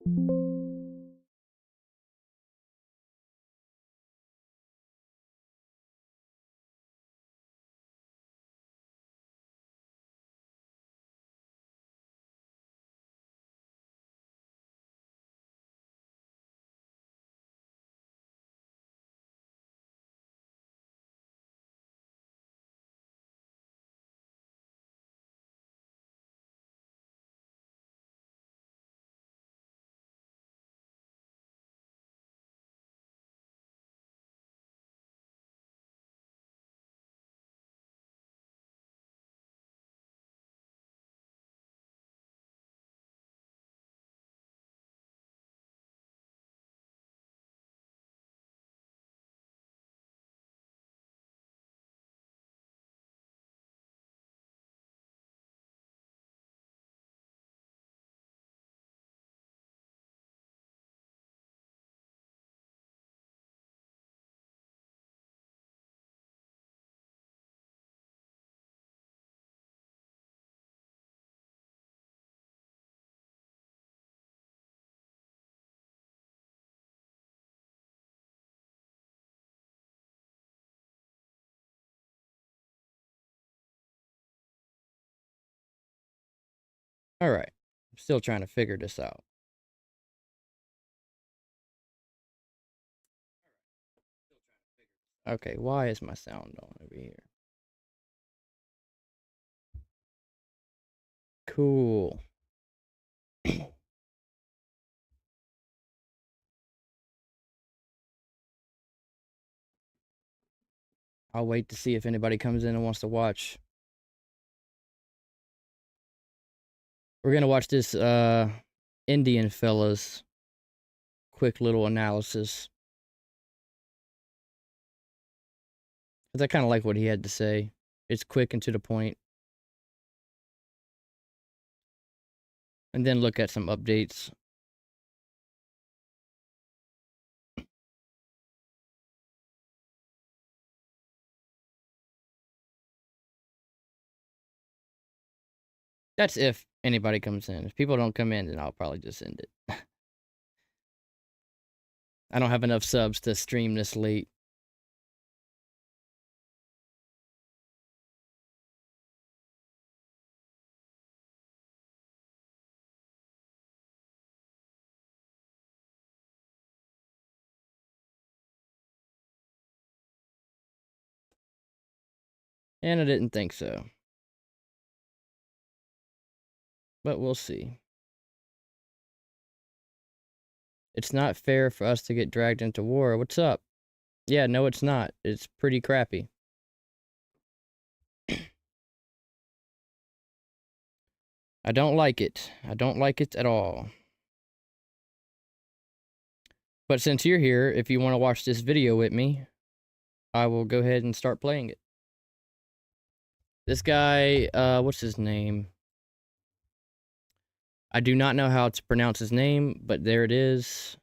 Alright. I'm still trying to figure this out. Okay, why is my sound on over here? Cool. I'll wait to see if anybody comes in and wants to watch. We're gonna watch this Indian fella's quick little analysis. Cause I kind of like what he had to say. It's quick and to the point. And then look at some updates. That's if anybody comes in. If people don't come in, then I'll probably just end it. I don't have enough subs to stream this late. And I didn't think so. But we'll see. It's not fair for us to get dragged into war. What's up? Yeah, no, it's not. It's pretty crappy. I don't like it. I don't like it at all. But since you're here, if you want to watch this video with me, I will go ahead and start playing it. This guy, what's his name? I do not know how to pronounce his name, but there it is.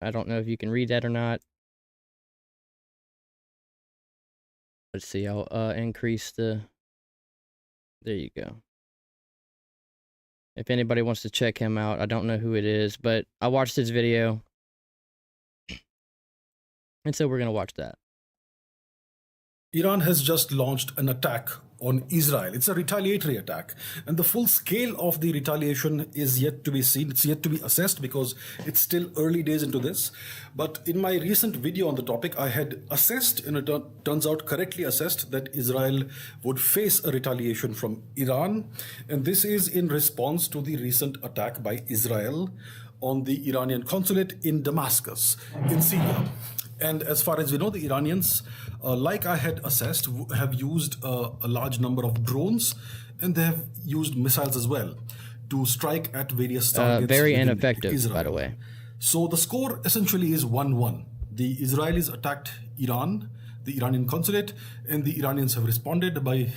I don't know if you can read that or not. Let's see, I'll increase the... There you go. If anybody wants to check him out, I don't know who it is, but I watched his video. And so we're going to watch that. Iran has just launched an attack on Israel. It's a retaliatory attack. And the full scale of the retaliation is yet to be seen. It's yet to be assessed because it's still early days into this. But in my recent video on the topic, I had assessed, and it turns out correctly assessed, that Israel would face a retaliation from Iran. And this is in response to the recent attack by Israel on the Iranian consulate in Damascus, in Syria. And as far as we know, the Iranians, like I had assessed, have used a large number of drones, and they have used missiles as well to strike at various targets. Very ineffective, Israel, by the way. So the score essentially is 1-1. The Israelis attacked Iran, the Iranian consulate, and the Iranians have responded by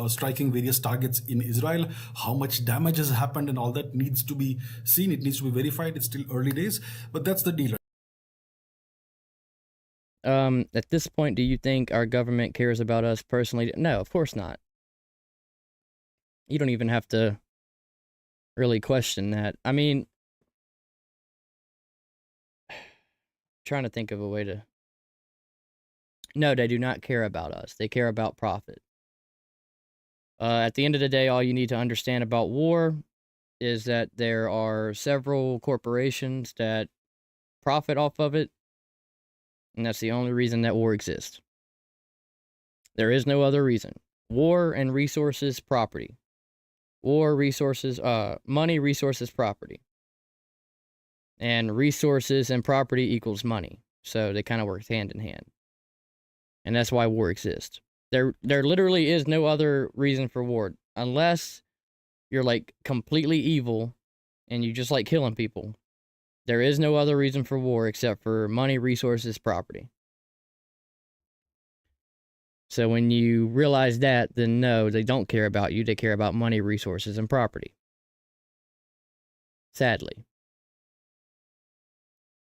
striking various targets in Israel. How much damage has happened and all that needs to be seen. It needs to be verified. It's still early days, but that's the deal. At this point, do you think our government cares about us personally? No, of course not. You don't even have to really question that. I mean, trying to think of a way to. No, they do not care about us. They care about profit. At the end of the day, all you need to understand about war is that there are several corporations that profit off of it, and that's the only reason that war exists. There is no other reason. War and resources, property. War, resources, money, resources, property. And resources and property equals money. So they kind of work hand in hand. And that's why war exists. There literally is no other reason for war. Unless you're like completely evil and you just like killing people. There is no other reason for war except for money, resources, property. So when you realize that, then no, they don't care about you. They care about money, resources, and property. Sadly.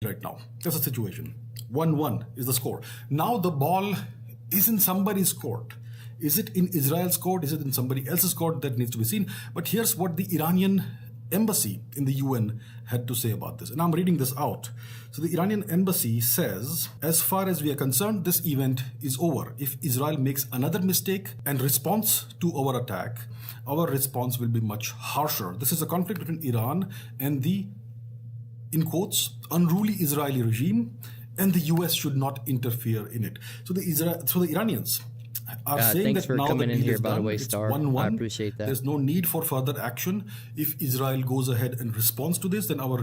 Right now, that's the situation. 1-1 is the score. Now the ball is in somebody's court. Is it in Israel's court? Is it in somebody else's court? That needs to be seen. But here's what the Iranian embassy in the UN had to say about this. And I'm reading this out. So the Iranian embassy says, as far as we are concerned, this event is over. If Israel makes another mistake and responds to our attack, our response will be much harsher. This is a conflict between Iran and the, in quotes, unruly Israeli regime, and the US should not interfere in it. So the Iranians are saying thanks that for now coming the in deal here, is by the done. way, It's Star. 1-1. I appreciate that. There's no need for further action. If Israel goes ahead and responds to this, then our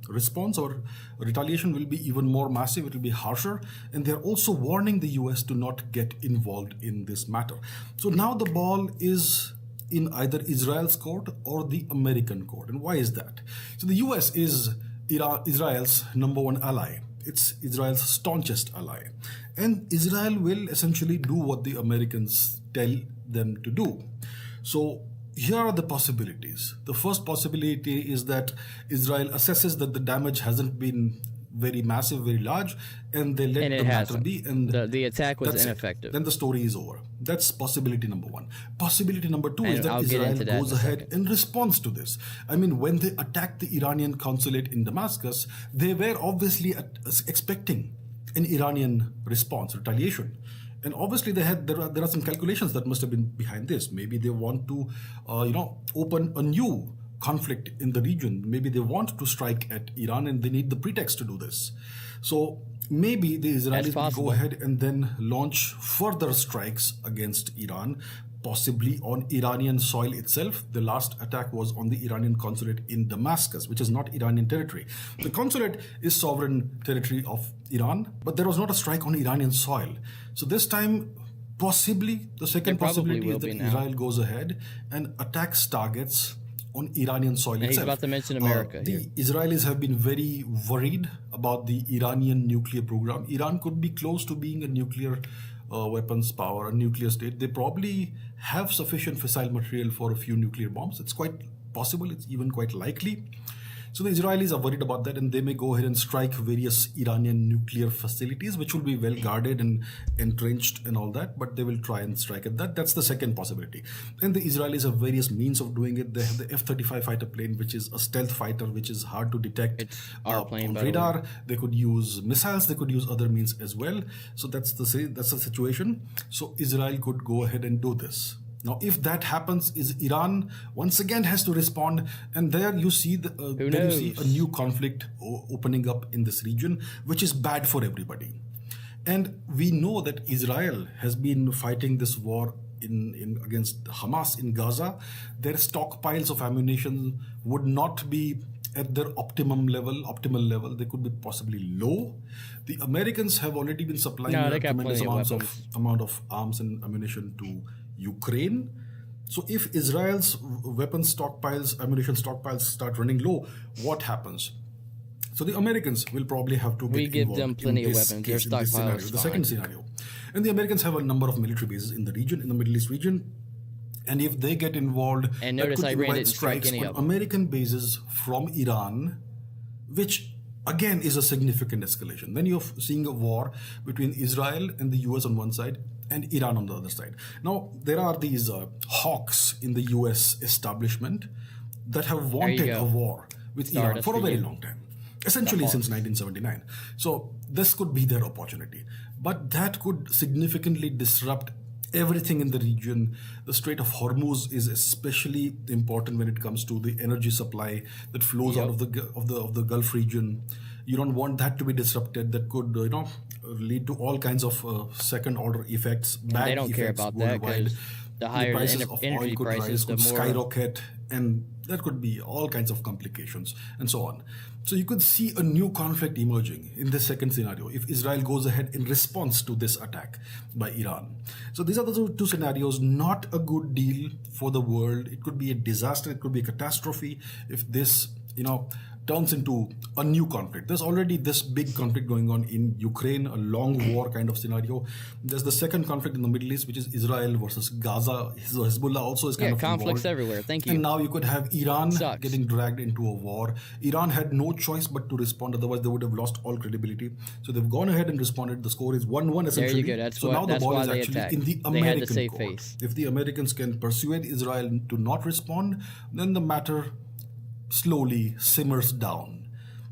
response, our retaliation will be even more massive. It will be harsher. And they're also warning the US to not get involved in this matter. So now the ball is in either Israel's court or the American court. And why is that? So the US is Israel's #1 ally. It's Israel's staunchest ally. And Israel will essentially do what the Americans tell them to do. So here are the possibilities. The first possibility is that Israel assesses that the damage hasn't been very massive, very large, and they let the matter be. And the attack was ineffective. Then the story is over. That's possibility #1. Possibility #2 is that I'll Israel goes ahead and responds to this. I mean, when they attacked the Iranian consulate in Damascus, they were obviously expecting an Iranian response, retaliation. And obviously there are some calculations that must have been behind this. Maybe they want to, open a new conflict in the region. Maybe they want to strike at Iran and they need the pretext to do this. So maybe the Israelis will go ahead and then launch further strikes against Iran, possibly on Iranian soil itself. The last attack was on the Iranian consulate in Damascus, which is not Iranian territory. The consulate is sovereign territory of Iran, but there was not a strike on Iranian soil. So this time, possibly, the second possibility is that Israel goes ahead and attacks targets on Iranian soil itself. He's about to mention America. The Israelis have been very worried about the Iranian nuclear program. Iran could be close to being a nuclear weapons power, a nuclear state. They probably have sufficient fissile material for a few nuclear bombs. It's quite possible. It's even quite likely. So the Israelis are worried about that, and they may go ahead and strike various Iranian nuclear facilities, which will be well guarded and entrenched and all that, but they will try and strike at that. That's the second possibility. And the Israelis have various means of doing it. They have the F-35 fighter plane, which is a stealth fighter, which is hard to detect on radar. They could use missiles. They could use other means as well. So that's the situation. So Israel could go ahead and do this. Now, if that happens, is Iran once again has to respond, and there you see a new conflict opening up in this region, which is bad for everybody. And we know that Israel has been fighting this war against Hamas in Gaza. Their stockpiles of ammunition would not be at their optimal level. They could be possibly low. The Americans have already been supplying a tremendous amount of arms and ammunition to Ukraine. So if Israel's weapons stockpiles, ammunition stockpiles start running low, what happens? So the Americans will probably have to get involved them plenty in of this weapons. case, in this scenario, the second scenario. And the Americans have a number of military bases in the region, in the Middle East region. And if they get involved, and notice I ran it strikes on American bases from Iran, which again is a significant escalation. Then you're seeing a war between Israel and the US on one side and Iran on the other side. Now, there are these hawks in the US establishment that have There you wanted a go. war with Star, Iran that's for a for very you. long time, essentially since hearts. 1979. So this could be their opportunity, but that could significantly disrupt everything in the region. The Strait of Hormuz is especially important when it comes to the energy supply that flows out Yep. of the Gulf region. You don't want that to be disrupted. That could lead to all kinds of second order effects, And they bad don't care effects about that worldwide. because the The higher the prices of oil energy could rise, prices, the could more. skyrocket, and there could be all kinds of complications and so on. So you could see a new conflict emerging in the second scenario if Israel goes ahead in response to this attack by Iran. So these are the two scenarios. Not a good deal for the world. It could be a disaster. It could be a catastrophe if this, turns into a new conflict. There's already this big conflict going on in Ukraine, a long war kind of scenario. There's the second conflict in the Middle East, which is Israel versus Gaza. Hezbollah also is kind Yeah, of conflicts involved. everywhere. Thank you. And now you could have Iran Sucks. getting dragged into a war. Iran had no choice but to respond, otherwise they would have lost all credibility. So they've gone ahead and responded. The score is 1-1 essentially. There you go. That's so what. now the That's ball why is they actually attacked. in the They had to American save court. face. If the Americans can persuade Israel to not respond, then the matter slowly simmers down.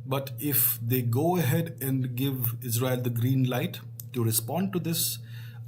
But if they go ahead and give Israel the green light to respond to this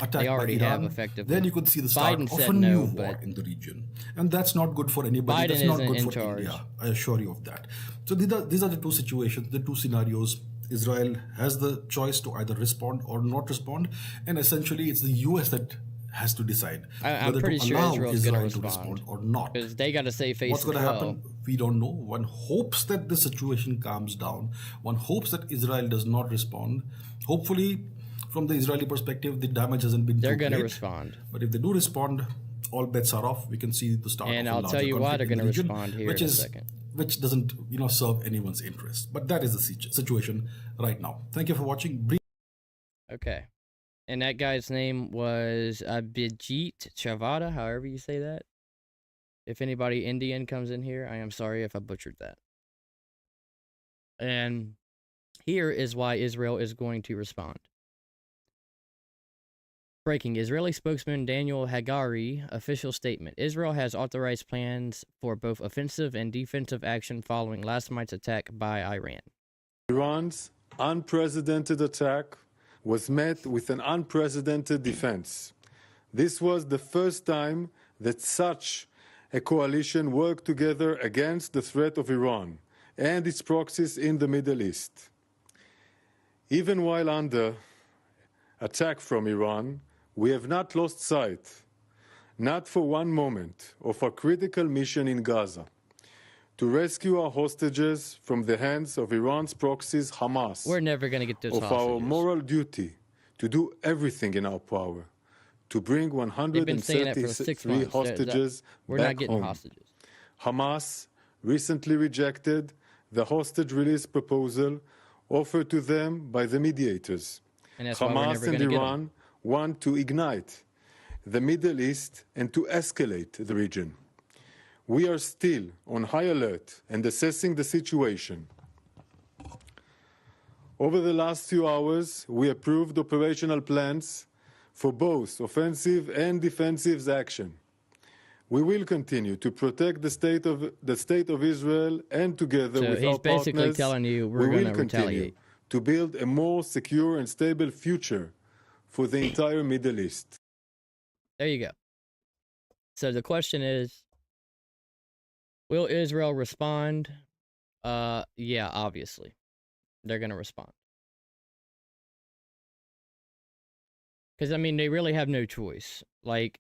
attack They by already have Iran, effectively. then you could see the start Biden of said a new no, war but in the region. And that's not good for anybody. Biden That's not isn't good in for charge. India. I assure you of that. So these are the two situations, the two scenarios. Israel has the choice to either respond or not respond. And essentially, it's the US that has to decide I'm whether pretty to sure allow Israel's going Israel to to respond respond or not. because they got to save face What's as going to well. happen? We don't know. One hopes that the situation calms down. One hopes that Israel does not respond. Hopefully, from the Israeli perspective, the damage hasn't been They're too going to great. respond. But if they do respond, all bets are off. We can see the start And of a I'll larger tell you why conflict they're in the going to region, respond here which in a is second. which doesn't serve anyone's interest. But that is the situation right now. Thank you for watching. Okay. And that guy's name was Abhijit Chavada, however you say that. If anybody Indian comes in here, I am sorry if I butchered that. And here is why Israel is going to respond. Breaking. Israeli spokesman Daniel Hagari official statement. Israel has authorized plans for both offensive and defensive action following last night's attack by Iran. Iran's unprecedented attack was met with an unprecedented defense. This was the first time that such a coalition worked together against the threat of Iran and its proxies in the Middle East. Even while under attack from Iran, we have not lost sight, not for one moment, of our critical mission in Gaza to rescue our hostages from the hands of Iran's proxies, Hamas. We're never going to get those of hostages. our moral duty to do everything in our power to bring They've been saying that for 6 133 months. hostages We're back not getting home. hostages. Hamas recently rejected the hostage release proposal offered to them by the mediators. And that's why we're Hamas never and going to get them. Iran want to ignite the Middle East and to escalate the region. We are still on high alert and assessing the situation. Over the last few hours, we approved operational plans for both offensive and defensive action. We will continue to protect the state of Israel, and together So with he's our basically partners, telling you we we're will going to continue retaliate. to build a more secure and stable future for the entire Middle East. There you go. So the question is, will Israel respond? Yeah, obviously. They're going to respond. Because, I mean, they really have no choice. Like,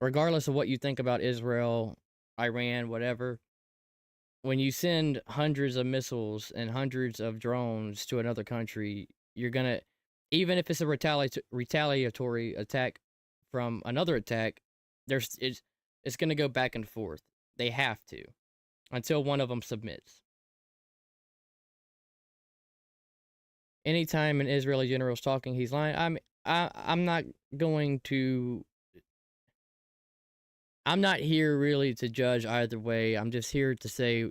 regardless of what you think about Israel, Iran, whatever, when you send hundreds of missiles and hundreds of drones to another country, you're going to, even if it's a retaliatory attack from another attack, it's going to go back and forth. They have to, until one of them submits. Anytime an Israeli general's talking, he's lying. I'm not going to. I'm not here really to judge either way. I'm just here to say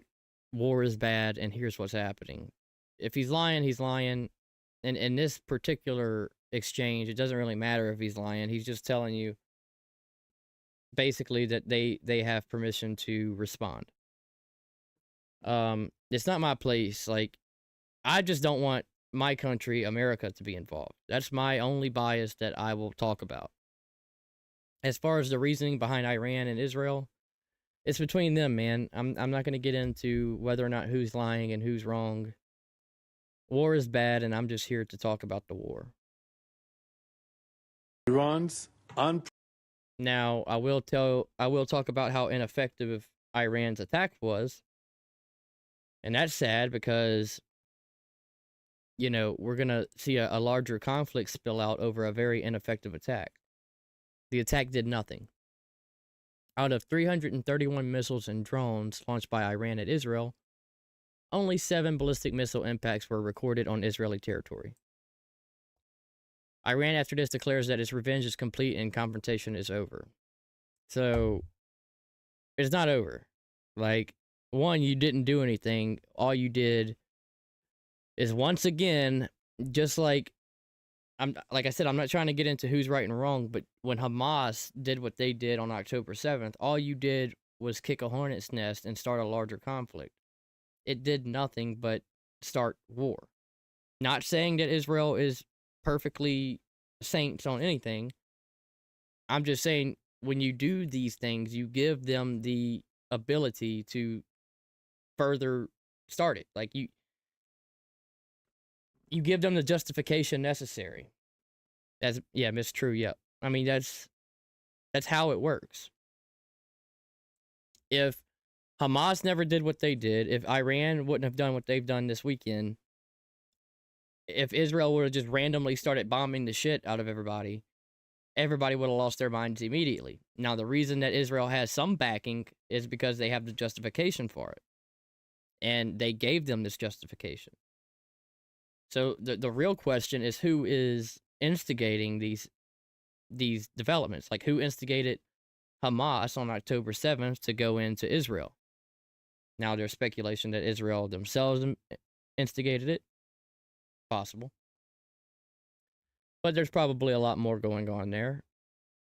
war is bad and here's what's happening. If he's lying, he's lying. And in this particular exchange, it doesn't really matter if he's lying. He's just telling you basically that they have permission to respond. It's not my place. Like, I just don't want my country, America, to be involved. That's my only bias that I will talk about. As far as the reasoning behind Iran and Israel, it's between them, man. I'm not going to get into whether or not who's lying and who's wrong. War is bad, and I'm just here to talk about the war. Iran's Now, I will talk about how ineffective Iran's attack was. And that's sad because, you know, we're going to see a larger conflict spill out over a very ineffective attack. The attack did nothing. Out of 331 missiles and drones launched by Iran at Israel, only 7 ballistic missile impacts were recorded on Israeli territory. Iran, after this, declares that its revenge is complete and confrontation is over. So, it's not over. Like, one, you didn't do anything. All you did is, once again, just like I said, I'm not trying to get into who's right and wrong, but when Hamas did what they did on October 7th, all you did was kick a hornet's nest and start a larger conflict. It did nothing but start war. Not saying that Israel is perfectly saints on anything. I'm just saying, when you do these things, you give them the ability to further start it. Like, you give them the justification necessary. Miss True, yep. I mean, that's how it works. If Hamas never did what they did, if Iran wouldn't have done what they've done this weekend, if Israel would have just randomly started bombing the shit out of everybody would have lost their minds immediately. Now, the reason that Israel has some backing is because they have the justification for it. And they gave them this justification. So the real question is, who is instigating these developments? Like, who instigated Hamas on October 7th to go into Israel? Now, there's speculation that Israel themselves instigated it. Possible. But there's probably a lot more going on there.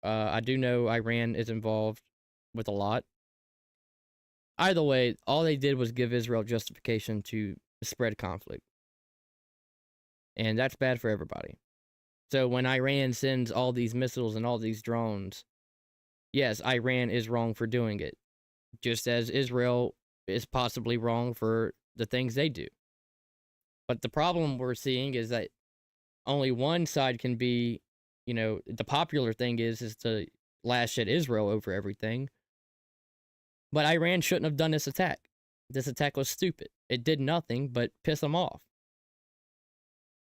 I do know Iran is involved with a lot. Either way, all they did was give Israel justification to spread conflict. And that's bad for everybody. So when Iran sends all these missiles and all these drones, yes, Iran is wrong for doing it. Just as Israel is possibly wrong for the things they do. But the problem we're seeing is that only one side can be, you know, the popular thing is to lash at Israel over everything. But Iran shouldn't have done this attack. This attack was stupid. It did nothing but piss them off.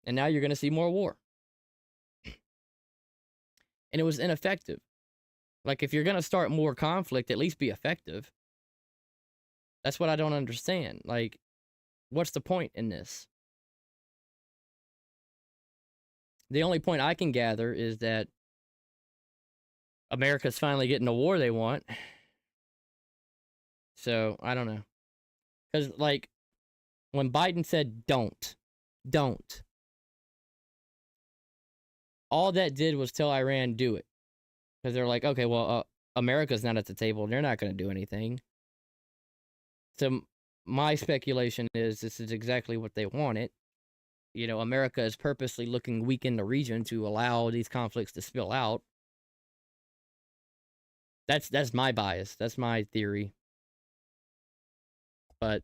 And now you're going to see more war. And it was ineffective. Like, if you're going to start more conflict, at least be effective. That's what I don't understand. Like, what's the point in this? The only point I can gather is that America's finally getting the war they want. So, I don't know. Because, like, when Biden said, don't. All that did was tell Iran, do it. Because they're like, okay, well, America's not at the table. They're not going to do anything. So, my speculation is this is exactly what they wanted. You know, America is purposely looking weak in the region to allow these conflicts to spill out. That's my bias. That's my theory. But,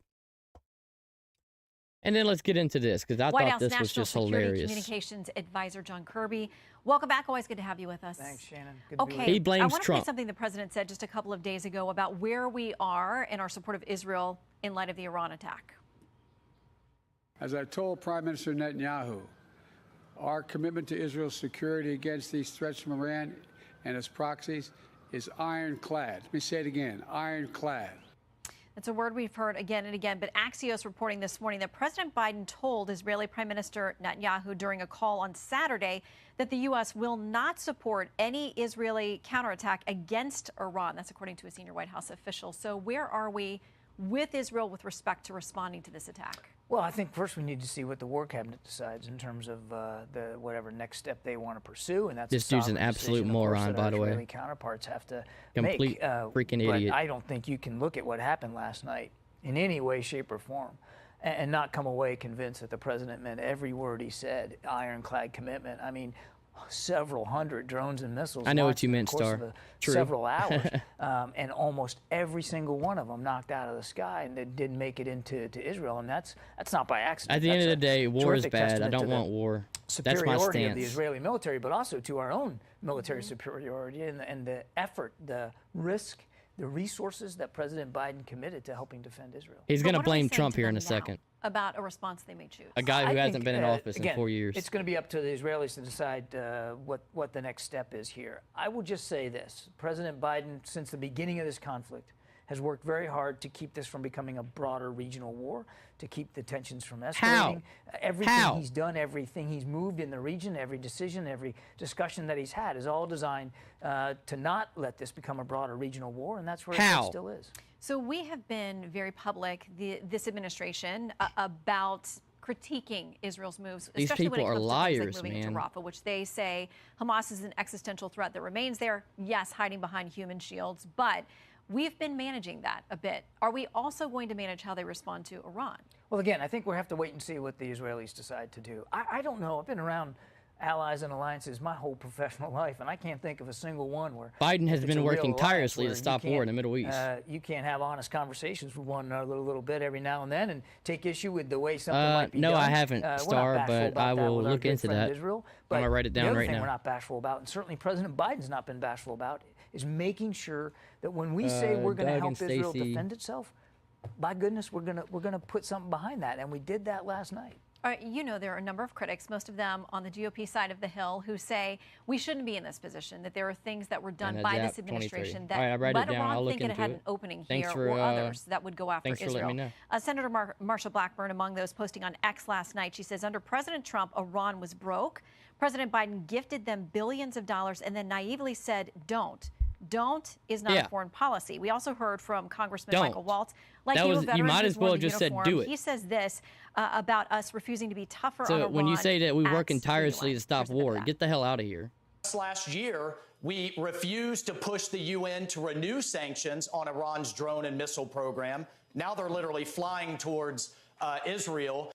and then let's get into this, because I thought this was just hilarious. Communications Advisor John Kirby, welcome back. Always good to have you with us. Thanks, Shannon. Good to be with He you. blames I want to Trump. play something the president said just a couple of days ago about where we are in our support of Israel in light of the Iran attack. As I told Prime Minister Netanyahu, our commitment to Israel's security against these threats from Iran and its proxies is ironclad. Let me say it again, ironclad. It's a word we've heard again and again, but Axios reporting this morning that President Biden told Israeli Prime Minister Netanyahu during a call on Saturday that the U.S. will not support any Israeli counterattack against Iran. That's according to a senior White House official. So where are we with Israel with respect to responding to this attack? Well, I think first we need to see what the War Cabinet decides in terms of the whatever next step they want to pursue, and that's This dude's an absolute moron, by the way. Israeli counterparts have to Complete make. freaking but idiot. I don't think you can look at what happened last night in any way, shape, or form, and not come away convinced that the president meant every word he said, ironclad commitment. I mean, several hundred drones and missiles. I know what launched you in the meant, course Star. of True. several hours, and almost every single one of them knocked out of the sky, and it didn't make it into Israel. And that's not by accident. At the end of the day, war is terrific bad. I testament to don't the want war. That's my superiority of the stance. Israeli military, but also to our own military superiority and the effort, the risk, the resources that President Biden committed to helping defend Israel. He's But going to what are we blame saying Trump to here in them a now second. about a response they may choose? A guy who I hasn't think, been in office again, in 4 years. It's going to be up to the Israelis to decide what the next step is here. I will just say this. President Biden, since the beginning of this conflict, has worked very hard to keep this from becoming a broader regional war, to keep the tensions from escalating. How? Everything How? he's done, everything he's moved in the region, every decision, every discussion that he's had is all designed to not let this become a broader regional war, and that's where How? it still is. So we have been very public, this administration, about critiquing Israel's moves, These especially when it people are comes to liars, things like moving into man. Rafah, which they say Hamas is an existential threat that remains there. Yes, hiding behind human shields, but we've been managing that a bit. Are we also going to manage how they respond to Iran? Well, again, I think we have to wait and see what the Israelis decide to do. I don't know. I've been around allies and alliances my whole professional life, and I can't think of a single one where Biden has if it's been a real working alliance tirelessly to where you stop war in the Middle East. You can't have honest conversations with one another a little bit every now and then and take issue with the way something might be no, done. I haven't, We're not Star, bashful but about I that will with our look good into friend that. Israel. I'm But gonna write it down the other right thing now. we're not bashful about, and certainly President Biden's not been bashful about, is making sure that when we say we're going to Doug help and Israel Stacey. defend itself, by goodness, we're gonna put something behind that, and we did that last night. All right, you know, there are a number of critics, most of them on the GOP side of the Hill, who say we shouldn't be in this position, that there are things that were done And a by Zap this administration 23. All right, I that write let it down. I'll Iran look think it into had it. an opening Thanks here, for, or others that would go after thanks for Israel. letting me know. Senator Marsha Blackburn, among those posting on X last night, she says, under President Trump, Iran was broke. President Biden gifted them billions of dollars and then naively said, don't. Don't is not Yeah. a foreign policy. We also heard from Congressman Don't. Michael Waltz. Like That you, a was- you veteran might who's as well worn the just said, uniform, "Do it." He says this about us refusing to be tougher on So Iran. when you say that we're working at the tirelessly UN. to stop Here's a bit of war, that. get the hell out of here. Last year, we refused to push the UN to renew sanctions on Iran's drone and missile program. Now they're literally flying towards Israel.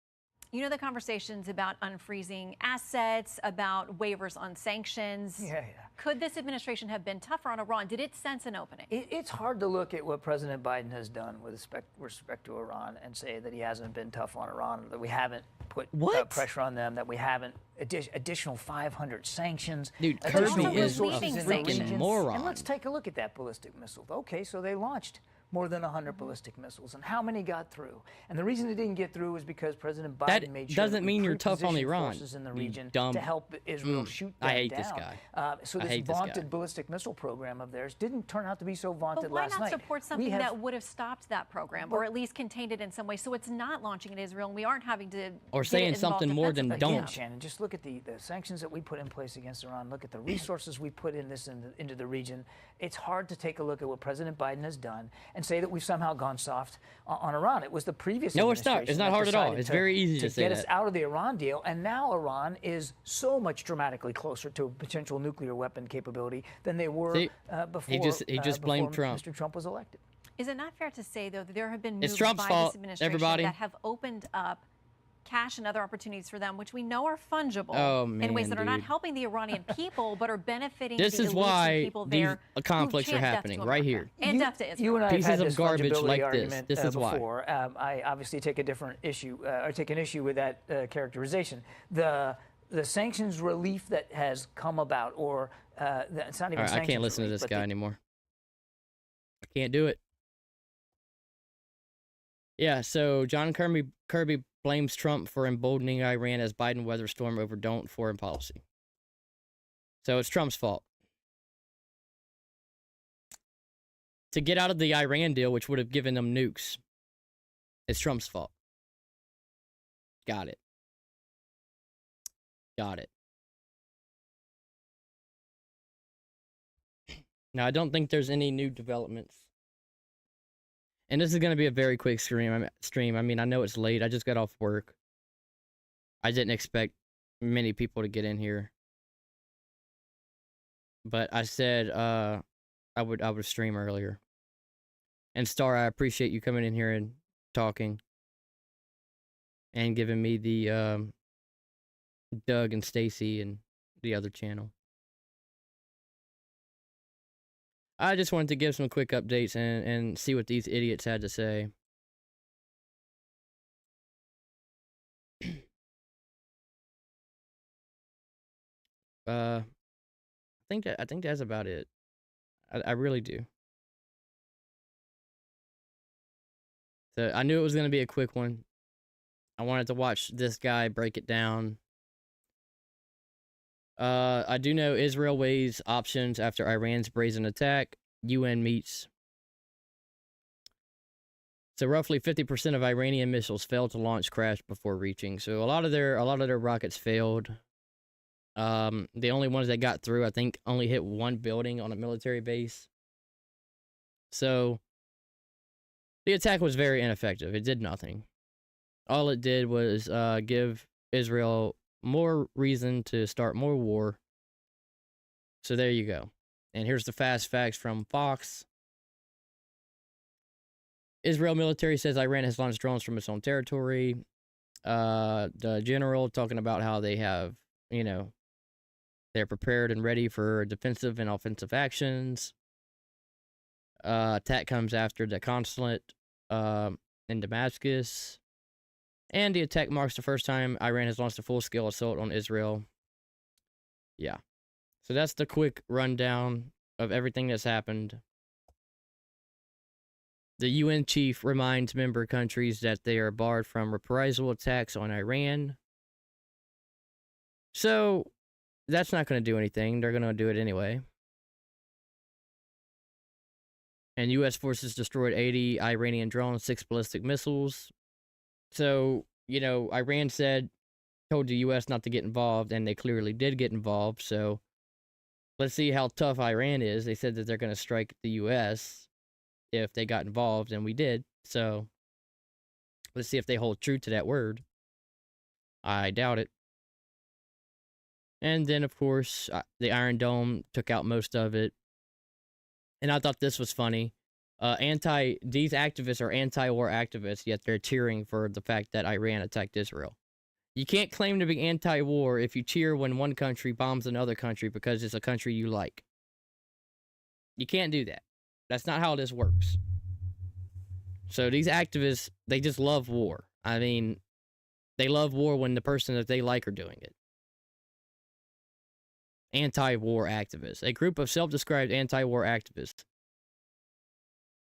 You know, the conversations about unfreezing assets, about waivers on sanctions. Yeah. Could this administration have been tougher on Iran? Did it sense an opening? It's hard to look at what President Biden has done with respect to Iran and say that he hasn't been tough on Iran, that we haven't put What? pressure on them, that we haven't additional 500 sanctions. Dude, additional Kirby is a resources in the freaking region. moron. And let's take a look at that ballistic missile. Okay, so they launched more than 100 ballistic missiles, and how many got through? And the reason it didn't get through is because President Biden That made sure doesn't that we mean you're tough on pre-positioned Iran, forces in the you region dumb- to help Israel shoot them I hate down. this guy. So I this hate this guy. vaunted ballistic missile program of theirs didn't turn out to be so vaunted But why last not night. support We something have- that would have stopped that program, or at least contained it in some way, so it's not launching at Israel, and we aren't having to Or get saying involved something more than defensively? Again, don't. Shannon, just look at the sanctions that we put in place against Iran. Look at the resources we put into the region. It's hard to take a look at what President Biden has done and say that we've somehow gone soft on Iran. It was the previous No, it's not. administration It's not that hard at all. decided It's very easy to say get us that. out of the Iran deal, and now Iran is so much dramatically closer to a potential nuclear weapon capability than they were See, before. he just blamed before Trump. Mr. Trump was elected. Is it not fair to say, though, that there have been It's moves Trump's by fault, this administration everybody. that have opened up cash and other opportunities for them, which we know are fungible Oh, in ways man, that are not dude. helping the Iranian people, but are benefiting This the is elites why and people these there who conflicts are chant death happening to right America here. and death to Israel. You and I Pieces have had of this garbage fungibility like this. argument This is why. before. I obviously take a different issue, or take an issue with that characterization. The sanctions relief that has come about, or it's not even All right, I sanctions can't listen to relief, this but guy the- anymore. I can't do it. Yeah, so John Kirby blames Trump for emboldening Iran as Biden weathers storm over don't foreign policy. So it's Trump's fault. To get out of the Iran deal, which would have given them nukes, it's Trump's fault. Got it. Got it. Now, I don't think there's any new developments. And this is going to be a very quick stream. I mean, I know it's late. I just got off work. I didn't expect many people to get in here. But I said I would stream earlier. And Star, I appreciate you coming in here and talking and giving me the Doug and Stacy and the other channel. I just wanted to give some quick updates and see what these idiots had to say. I think that's about it. I really do. So I knew it was gonna be a quick one. I wanted to watch this guy break it down. I do know Israel weighs options after Iran's brazen attack. UN meets. So roughly 50% of Iranian missiles failed to launch, crashed before reaching. So a lot of their rockets failed. The only ones that got through, I think, only hit one building on a military base. So the attack was very ineffective. It did nothing. All it did was give Israel more reason to start more war. So there you go. And here's the fast facts from Fox. Israel military says Iran has launched drones from its own territory. The general talking about how they have, they're prepared and ready for defensive and offensive actions. Attack comes after the consulate in Damascus. And the attack marks the first time Iran has launched a full-scale assault on Israel. Yeah. So that's the quick rundown of everything that's happened. The UN chief reminds member countries that they are barred from reprisal attacks on Iran. So that's not going to do anything. They're going to do it anyway. And U.S. forces destroyed 80 Iranian drones, 6 ballistic missiles. So, Iran told the U.S. not to get involved, and they clearly did get involved. So let's see how tough Iran is. They said that they're going to strike the U.S. if they got involved, and we did. So let's see if they hold true to that word. I doubt it. And then, of course, the Iron Dome took out most of it. And I thought this was funny. These activists are anti-war activists, yet they're cheering for the fact that Iran attacked Israel. You can't claim to be anti-war if you cheer when one country bombs another country because it's a country you like. You can't do that. That's not how this works. So these activists, they just love war. I mean, they love war when the person that they like are doing it. Anti-war activists. A group of self-described anti-war activists.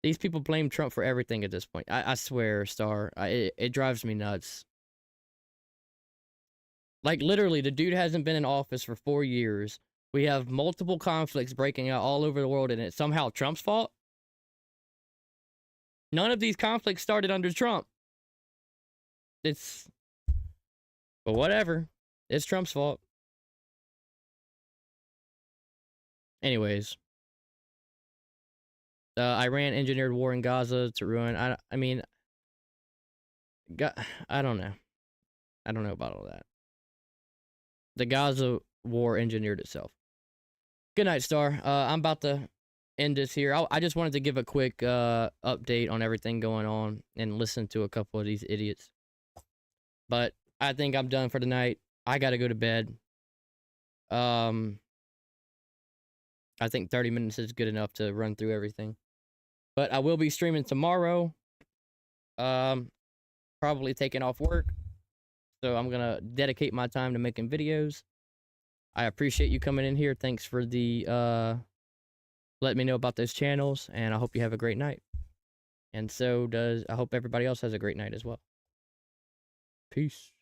These people blame Trump for everything at this point. I swear, Star. It drives me nuts. Like, literally, the dude hasn't been in office for 4 years. We have multiple conflicts breaking out all over the world, and it's somehow Trump's fault? None of these conflicts started under Trump. But whatever. It's Trump's fault. Anyways. Iran engineered war in Gaza to ruin... I don't know. I don't know about all that. The Gaza war engineered itself. Good night, Star. I'm about to end this here. I just wanted to give a quick update on everything going on and listen to a couple of these idiots. But I think I'm done for the night. I gotta go to bed. I think 30 minutes is good enough to run through everything. But I will be streaming tomorrow. Probably taking off work. So I'm going to dedicate my time to making videos. I appreciate you coming in here. Thanks for the let me know about those channels. And I hope you have a great night. And I hope everybody else has a great night as well. Peace.